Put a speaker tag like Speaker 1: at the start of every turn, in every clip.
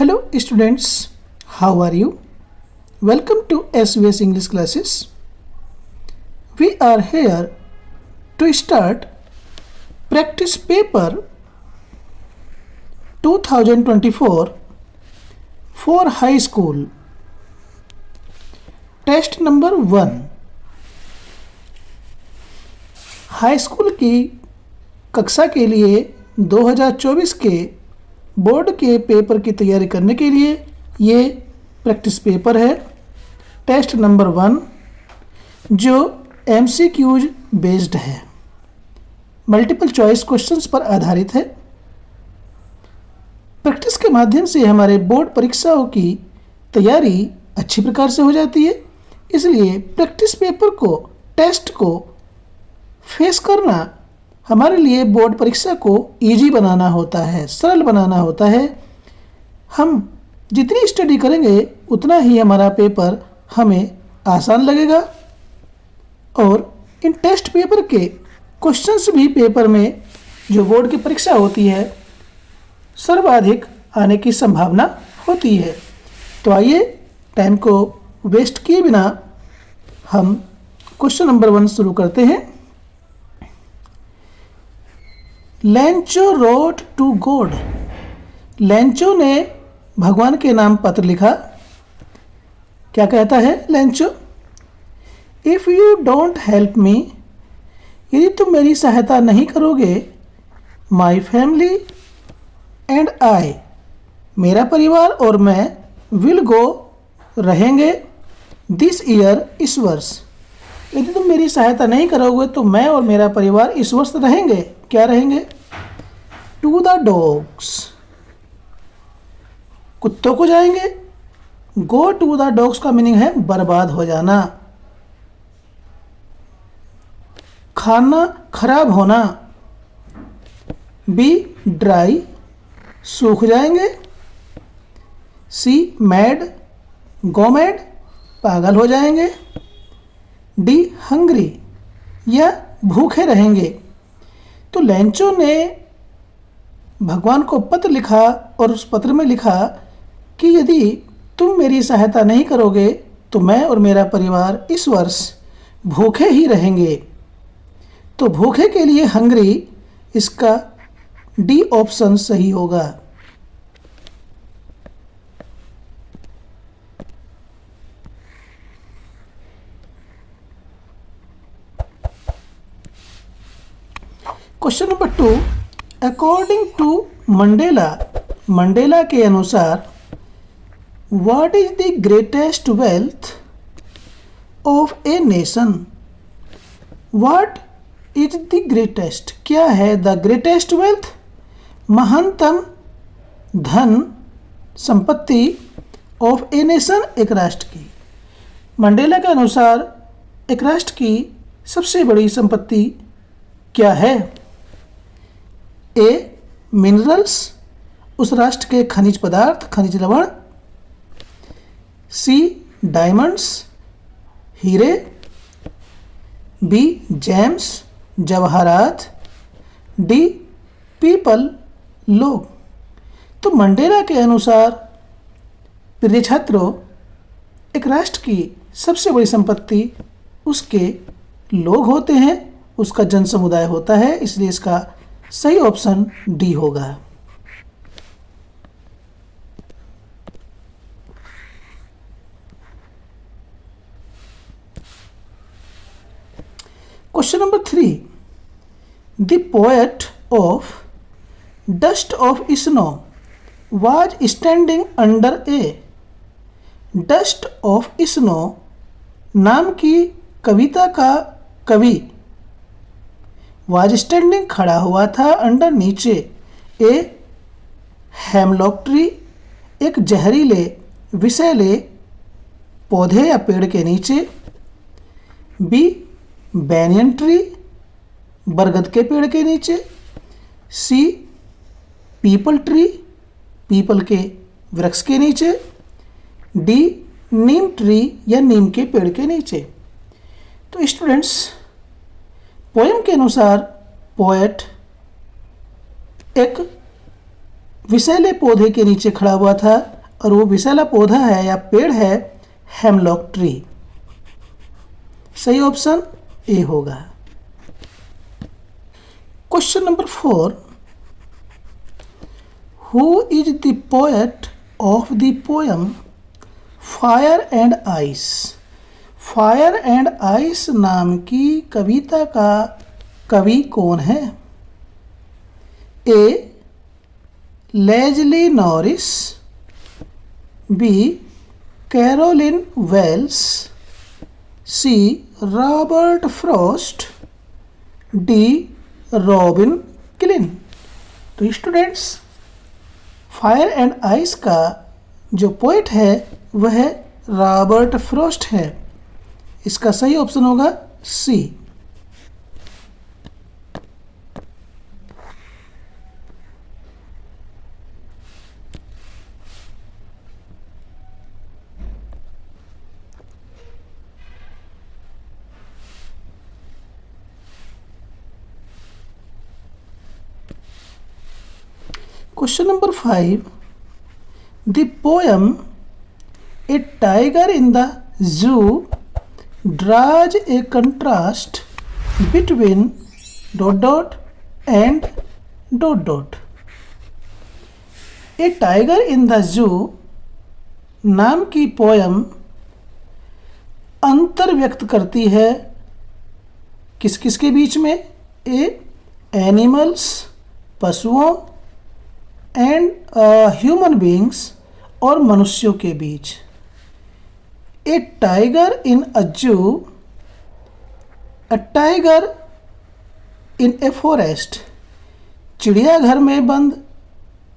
Speaker 1: Hello students, how are you? Welcome to SVS English classes. We are here to start practice paper 2024 for high school. Test number 1. High school की कक्षा के लिए 2024 के board के paper की तैयारी करने के लिए ये प्रैक्टिस पेपर है। टेस्ट नंबर 1 जो MCQs बेस्ड है, मल्टीपल चॉइस क्वेश्चंस पर आधारित है। प्रैक्टिस के माध्यम से हमारे बोर्ड परीक्षाओं की तैयारी अच्छी प्रकार से हो जाती है, इसलिए प्रैक्टिस पेपर को, टेस्ट को फेस करना हमारे लिए बोर्ड परीक्षा को इजी बनाना होता है, सरल बनाना होता है। हम जितनी स्टडी करेंगे उतना ही हमारा पेपर हमें आसान लगेगा और इन टेस्ट पेपर के क्वेश्चंस भी पेपर में जो बोर्ड की परीक्षा होती है सर्वाधिक आने की संभावना होती है। तो आइए टाइम को वेस्ट किए बिना हम क्वेश्चन नंबर 1 शुरू करते हैं। Lencho wrote to God. Lencho ने भगवान के नाम पत्र लिखा। क्या कहता है Lencho? If you don't help me, यदि तुम मेरी सहायता नहीं करोगे, माई फैमिली एंड आई, मेरा परिवार और मैं, विल गो, रहेंगे, दिस ईयर, इस वर्ष। यदि तुम मेरी सहायता नहीं करोगे तो मैं और मेरा परिवार इस वर्ष रहेंगे। क्या रहेंगे? टू द डॉग्स, कुत्तों को जाएंगे। गो टू द डॉग्स का मीनिंग है बर्बाद हो जाना, खाना खराब होना। बी ड्राई, सूख जाएंगे। सी मैड, गो मैड, पागल हो जाएंगे। डी हंग्री, या भूखे रहेंगे। तो लेंचो ने भगवान को पत्र लिखा और उस पत्र में लिखा कि यदि तुम मेरी सहायता नहीं करोगे तो मैं और मेरा परिवार इस वर्ष भूखे ही रहेंगे। तो भूखे के लिए हंग्री, इसका डी ऑप्शन सही होगा। Question number 2, according to Mandela, Mandela के अनुसार what is the greatest wealth of a nation? What is the greatest, क्या है द ग्रेटेस्ट वेल्थ? महानतम धन, संपत्ति, ऑफ ए नेशन, एक राष्ट्र की। मंडेला के अनुसार एक राष्ट्र की सबसे बड़ी संपत्ति क्या है? ए मिनरल्स, उस राष्ट्र के खनिज पदार्थ, खनिज लवण। सी डायमंड्स, हीरे। बी जेम्स, जवाहरात। डी पीपल, लोग। तो मंडेला के अनुसार प्रिय छात्रों, एक राष्ट्र की सबसे बड़ी संपत्ति उसके लोग होते हैं, उसका जन समुदाय होता है, इसलिए इसका सही ऑप्शन डी होगा। Question number 3, the poet of dust of snow was standing under A. Dust of snow नाम की कविता का कवि वाज स्टैंडिंग, खड़ा हुआ था, अंडर, नीचे, ए हेमलॉक ट्री, एक जहरीले विषैले पौधे या पेड़ के नीचे। बी बैनियन ट्री, बरगद के पेड़ के नीचे। सी पीपल ट्री, पीपल के वृक्ष के नीचे। डी नीम ट्री, या नीम के पेड़ के नीचे। तो स्टूडेंट्स, पोएम के अनुसार पोएट एक विषैले पौधे के नीचे खड़ा हुआ था और वो विषैला पौधा है या पेड़ है हेमलॉक ट्री। सही ऑप्शन ए होगा। Question number 4, who is the poet of the poem fire and ice? Fire and ice नाम की कविता का कवि कौन है? A Leslie Norris, B Caroline Wells, C Robert Frost, D Robin Killin. तो स्टूडेंट्स, फायर एंड आइस का जो पोएट है वह रॉबर्ट फ्रॉस्ट है। इसका सही ऑप्शन होगा सी। Question number 5. The poem A Tiger in the Zoo draws a contrast between ... and ... A Tiger in the Zoo नाम की पोयम अंतर व्यक्त करती है किस किस के बीच में? ए एनिमल्स, पशुओं, एंड ह्यूमन बींग्स और मनुष्यों के बीच। ए टाइगर इन अ जू, a tiger in a forest, चिड़ियाघर में बंद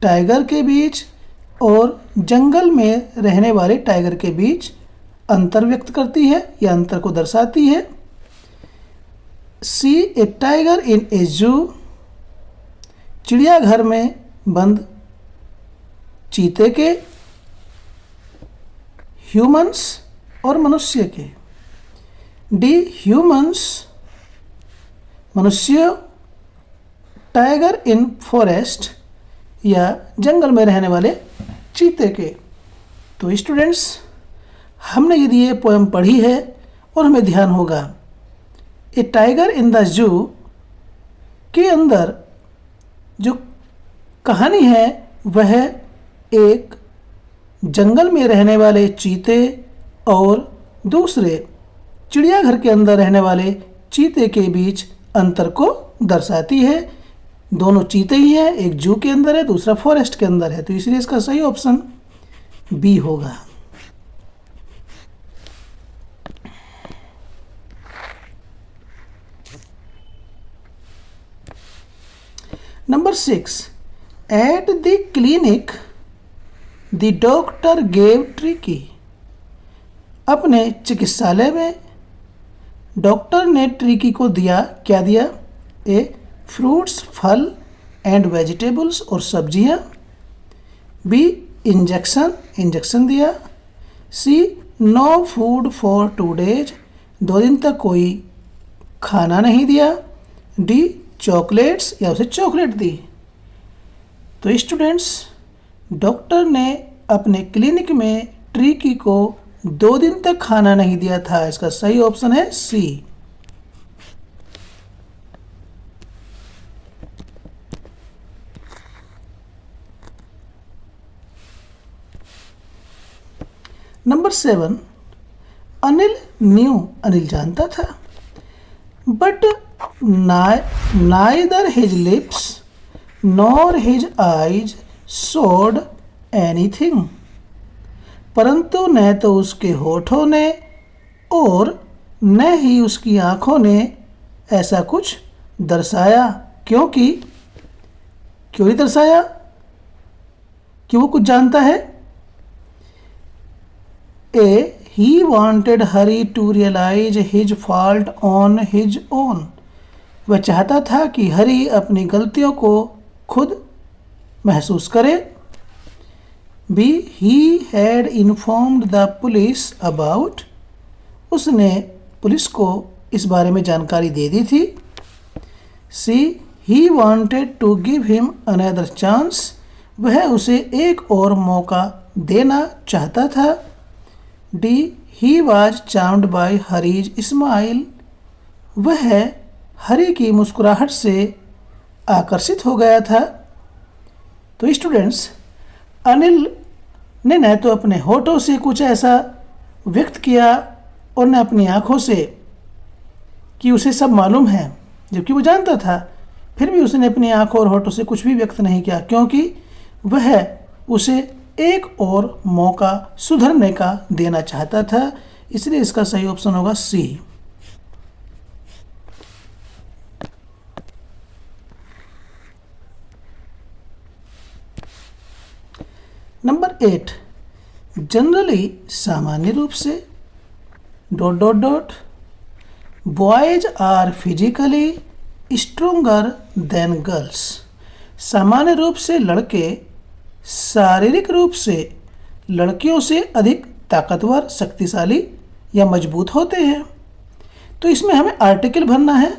Speaker 1: टाइगर के बीच और जंगल में रहने वाले टाइगर के बीच अंतर व्यक्त करती है या अंतर को दर्शाती है। सी ए टाइगर इन ए जू, चिड़ियाघर में बंद चीते के, ह्यूमंस और मनुष्य के। डी ह्यूमंस मनुष्य, टाइगर इन फॉरेस्ट या जंगल में रहने वाले चीते के। तो स्टूडेंट्स, हमने यदि ये पोएम पढ़ी है और हमें ध्यान होगा ए टाइगर इन द जू के अंदर जो कहानी है वह एक जंगल में रहने वाले चीते और दूसरे चिड़ियाघर के अंदर रहने वाले चीते के बीच अंतर को दर्शाती है। दोनों चीते ही हैं, एक जू के अंदर है, दूसरा फॉरेस्ट के अंदर है, तो इसलिए इसका सही ऑप्शन बी होगा। Number 6, at the clinic the doctor gave tricky. अपने चिकित्सालय में डॉक्टर ने ट्रिकी को दिया, क्या दिया? ए फ्रूट्स, फल एंड वेजिटेबल्स और सब्जियां, बी इंजेक्शन दिया, सी नो फूड फॉर 2 days, 2 दिन तक कोई खाना नहीं दिया, डी चॉकलेट्स या उसे चॉकलेट दी। तो स्टूडेंट्स, डॉक्टर ने अपने क्लिनिक में ट्रिकी को 2 दिन तक खाना नहीं दिया था। इसका सही ऑप्शन है सी। नंबर 7, अनिल जानता था, but neither his lips nor his eyes showed anything. परंतु न तो उसके होठों ने और न ही उसकी आँखों ने ऐसा कुछ दर्शाया। क्यों नहीं दर्शाया? कि वो कुछ जानता है। A he wanted Hari to realise his fault on his own. वह चाहता था कि हरी अपनी गलतियों को खुद महसूस करे। B he had informed the police about. उसने पुलिस को इस बारे में जानकारी दे दी थी। C he wanted to give him another chance. वह उसे एक और मौका देना चाहता था। D he was charmed by Hari's smile, वह हरी की मुस्कुराहट से आकर्षित हो गया था। तो स्टूडेंट्स, अनिल ने न तो अपने होठों से कुछ ऐसा व्यक्त किया और न अपनी आंखों से कि उसे सब मालूम है, जबकि वो जानता था, फिर भी उसने अपनी आंखों और होठों से कुछ भी व्यक्त नहीं किया, क्योंकि वह उसे एक और मौका सुधरने का देना चाहता था। इसलिए इसका सही ऑप्शन होगा सी। नंबर 8, जनरली सामान्य रूप से dot dot dot boys are physically stronger than girls, सामान्य रूप से लड़के शारीरिक रूप से लड़कियों से अधिक ताकतवर, शक्तिशाली या मजबूत होते हैं। तो इसमें हमें आर्टिकल भरना है।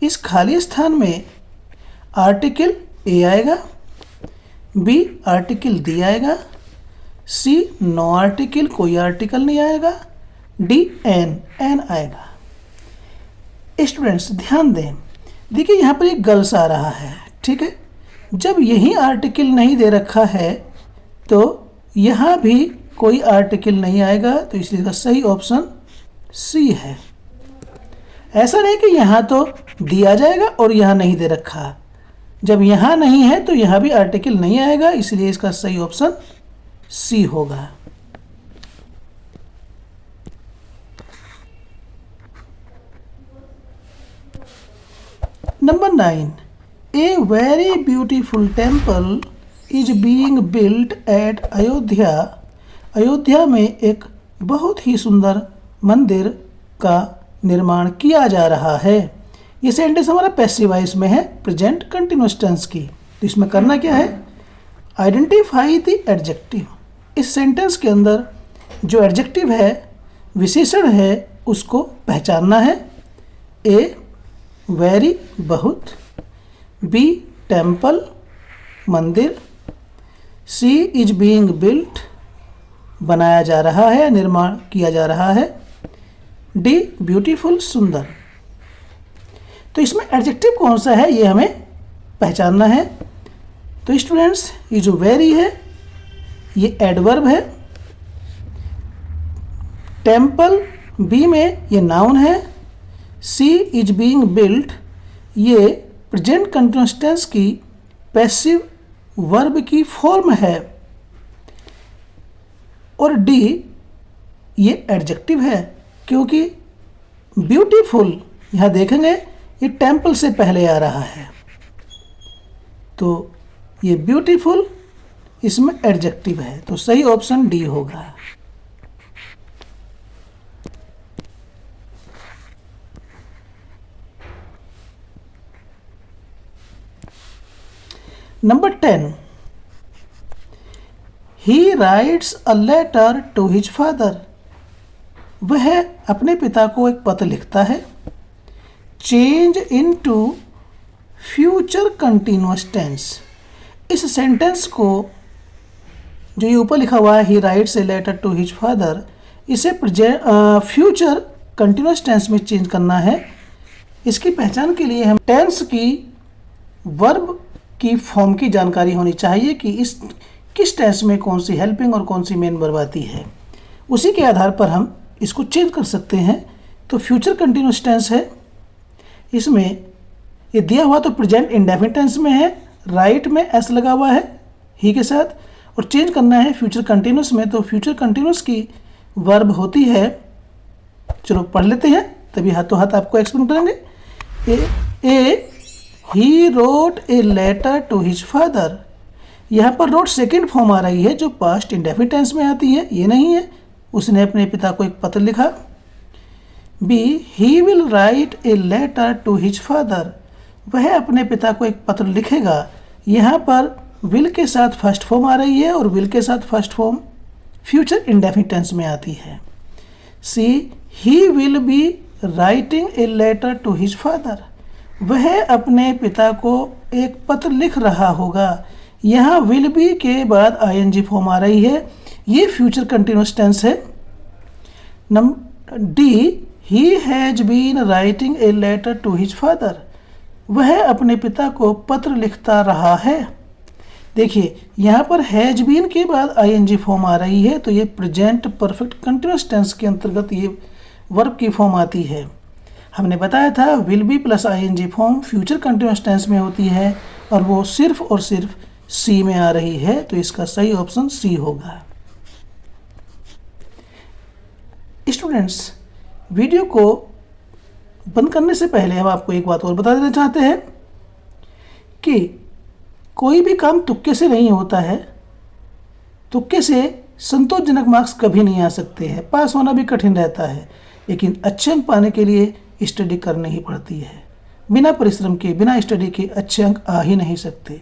Speaker 1: इस खाली स्थान में आर्टिकल ए आएगा, बी आर्टिकल दी आएगा, सी नो आर्टिकल, कोई आर्टिकल नहीं आएगा, डी एन आएगा। स्टूडेंट्स ध्यान दें, देखिए यहाँ पर एक गर्ल्स आ रहा है, ठीक है। जब यही आर्टिकल नहीं दे रखा है तो यहाँ भी कोई आर्टिकल नहीं आएगा, तो इसलिए इसका सही ऑप्शन सी है। ऐसा नहीं कि यहाँ तो दिया जाएगा और यहाँ नहीं दे रखा, जब यहाँ नहीं है तो यहाँ भी आर्टिकल नहीं आएगा, इसलिए इसका सही ऑप्शन सी होगा। Number 9, a very beautiful temple is being built at Ayodhya, Ayodhya में एक बहुत ही सुंदर मंदिर का निर्माण किया जा रहा है। ये सेंटेंस हमारा पैसिव वॉइस में है, प्रेजेंट कंटिन्यूअस टेंस की। तो इसमें करना क्या है, आइडेंटिफाई द एडजेक्टिव। इस सेंटेंस के अंदर जो एडजेक्टिव है, विशेषण है, उसको पहचानना है। ए वेरी बहुत, बी टेम्पल मंदिर, सी इज बीइंग बिल्ट बनाया जा रहा है, निर्माण किया जा रहा है, डी ब्यूटीफुल सुंदर। तो इसमें एडजेक्टिव कौन सा है ये हमें पहचानना है। तो स्टूडेंट्स, ये जो वेरी है ये एडवर्ब है, टेम्पल बी में ये नाउन है, सी इज बीइंग बिल्ट ये प्रेजेंट कंटिन्यूअस टेंस की पैसिव वर्ब की फॉर्म है, और डी ये एडजेक्टिव है, क्योंकि ब्यूटीफुल यहाँ देखेंगे ये टेम्पल से पहले आ रहा है, तो ये ब्यूटीफुल इसमें एडजेक्टिव है, तो सही ऑप्शन डी होगा। Number 10, he writes a letter to his father, वह अपने पिता को एक पत्र लिखता है। Change into future continuous tense, इस सेंटेंस को जो ये ऊपर लिखा हुआ है he writes a letter to his father, इसे फ्यूचर कंटिन्यूअस टेंस में चेंज करना है। इसकी पहचान के लिए हम टेंस की वर्ब की फॉर्म की जानकारी होनी चाहिए कि इस किस टेंस में कौन सी हेल्पिंग और कौन सी मेन वर्ब आती है, उसी के आधार पर हम इसको चेंज कर सकते हैं। तो फ्यूचर कंटिन्यूअस टेंस है, इसमें ये दिया हुआ तो प्रेजेंट इंडेफिनिट टेंस में है, राइट में एस लगा हुआ है ही के साथ, और चेंज करना है फ्यूचर कंटिन्यूअस में, तो फ्यूचर कंटिन्यूअस की वर्ब होती है, चलो पढ़ लेते हैं तभी हाथों हाथ आपको एक्सप्लेन करेंगे। He wrote a letter to his father, यहाँ पर रोट सेकेंड फॉर्म आ रही है जो पास्ट इंडेफिनिट टेंस में आती है, ये नहीं है। उसने अपने पिता को एक पत्र लिखा। B he will write a letter to his father, वह अपने पिता को एक पत्र लिखेगा। यहाँ पर विल के साथ फर्स्ट फॉर्म आ रही है और विल के साथ first form future indefinite tense में आती है। C he will be writing a letter to his father, वह अपने पिता को एक पत्र लिख रहा होगा। यहाँ विल बी के बाद आईएनजी फॉर्म आ रही है, ये फ्यूचर कंटिन्यूअस टेंस है। Number D, he has been writing a letter to his father, वह अपने पिता को पत्र लिखता रहा है। देखिए यहाँ पर हैज बीन के बाद आईएनजी फॉर्म आ रही है, तो ये प्रेजेंट परफेक्ट कंटिन्यूअस टेंस के अंतर्गत ये वर्ब की फॉर्म आती है। हमने बताया था will be plus ING form future continuous tense में होती है और वो सिर्फ और सिर्फ सी में आ रही है, तो इसका सही ऑप्शन सी होगा। स्टूडेंट्स, वीडियो को बंद करने से पहले हम आपको एक बात और बता देना चाहते हैं कि कोई भी काम तुक्के से नहीं होता है। तुक्के से संतोषजनक मार्क्स कभी नहीं आ सकते हैं, पास होना भी कठिन रहता है, लेकिन अच्छे अंक पाने के लिए स्टडी करनी ही पड़ती है। बिना परिश्रम के, बिना स्टडी के अच्छे अंक आ ही नहीं सकते,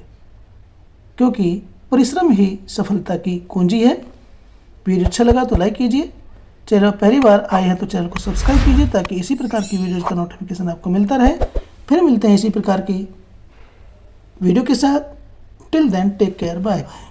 Speaker 1: क्योंकि परिश्रम ही सफलता की कुंजी है। वीडियो अच्छा लगा तो लाइक कीजिए, चैनल पहली बार आए हैं तो चैनल को सब्सक्राइब कीजिए ताकि इसी प्रकार की वीडियोज़ का नोटिफिकेशन आपको मिलता रहे। फिर मिलते हैं इसी प्रकार की वीडियो के साथ। Till then take care, bye bye.